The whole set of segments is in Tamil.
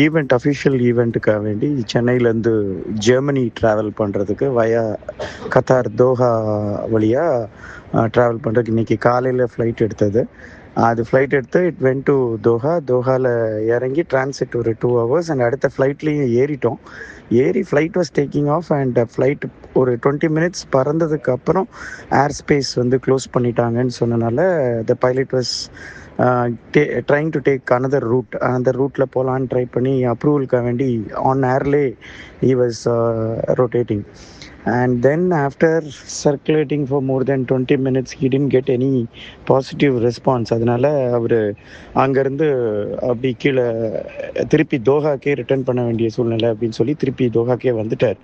ஈவெண்ட் அஃபிஷியல் ஈவெண்ட்டுக்காக வேண்டி சென்னையிலேருந்து ஜெர்மனி ட்ராவல் பண்ணுறதுக்கு வயா கத்தார் தோஹா வழியாக ட்ராவல் பண்ணுறதுக்கு இன்றைக்கி காலையில் ஃப்ளைட் எடுத்தது. அது ஃப்ளைட் எடுத்து இட் வென்ட் டு தோஹாவில் இறங்கி டிரான்சிட் ஒரு 2 hours அண்ட் அடுத்த ஃப்ளைட்லேயும் ஏறிட்டோம். Flight was taking off and flight ஒரு 20 minutes பறந்ததுக்கு அப்புறம் ஏர் ஸ்பேஸ் வந்து க்ளோஸ் பண்ணிட்டாங்கன்னு சொன்னனால the pilot was trying to take another route. அந்த ரூட்டில் போகலான்னு ட்ரை பண்ணி அப்ரூவலுக்காக வேண்டி ஆன் ஏர்லே he was rotating. And then after circulating for more than 20 minutes, he didn't get any positive response. அதனால் அவர் அங்கேருந்து அப்படி கீழே திருப்பி தோஹாக்கே ரிட்டர்ன் பண்ண வேண்டிய சூழ்நிலை அப்படின்னு சொல்லி திருப்பி தோஹாக்கே வந்துட்டார்.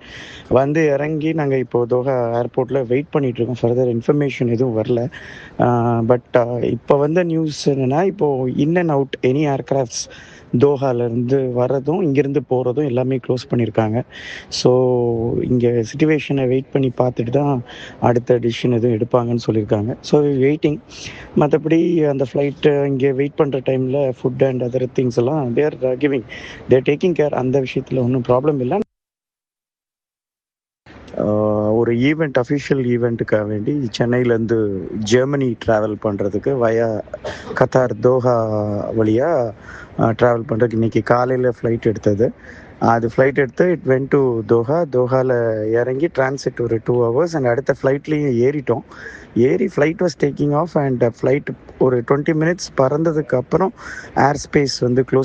வந்து இறங்கி நாங்கள் இப்போது தோஹா ஏர்போர்ட்டில் வெயிட் பண்ணிகிட்ருக்கோம். ஃபர்தர் இன்ஃபர்மேஷன் எதுவும் வரல. பட் இப்போ வந்த நியூஸ் என்னென்னா, இப்போது in and out any aircrafts தோஹாலேருந்து வர்றதும் இங்கேருந்து போகிறதும் எல்லாமே க்ளோஸ் பண்ணியிருக்காங்க. ஸோ இங்கே சிச்சுவேஷனை வெயிட் பண்ணி பார்த்துட்டு தான் அடுத்த டிசிஷன் எதுவும் எடுப்பாங்கன்னு சொல்லியிருக்காங்க. So waiting. மற்றபடி அந்த ஃப்ளைட்டு இங்கே வெயிட் பண்ணுற டைமில் ஃபுட் அண்ட் அதர் திங்ஸ் எல்லாம் தேர் டேக்கிங் கேர். அந்த விஷயத்தில் ஒன்றும் ப்ராப்ளம் இல்லை. ஒரு அஃபிஷியல் ஈவெண்ட்டுக்காக வேண்டி சென்னையிலேருந்து ஜெர்மனி ட்ராவல் பண்ணுறதுக்கு வயா கத்தார் தோஹா வழியாக ட்ராவல் பண்ணுறதுக்கு இன்றைக்கி காலையில் ஃப்ளைட் எடுத்தது. அது ஃப்ளைட் எடுத்து இட் வென்ட் டு தோஹாவில் இறங்கி டிரான்சிட் ஒரு 2 hours அண்ட் அடுத்த ஃப்ளைட்லேயும் ஏறிட்டோம். Flight was taking off and flight ஒரு 20 minutes பறந்ததுக்கு அப்புறம் ஏர் ஸ்பேஸ் வந்து க்ளோஸ்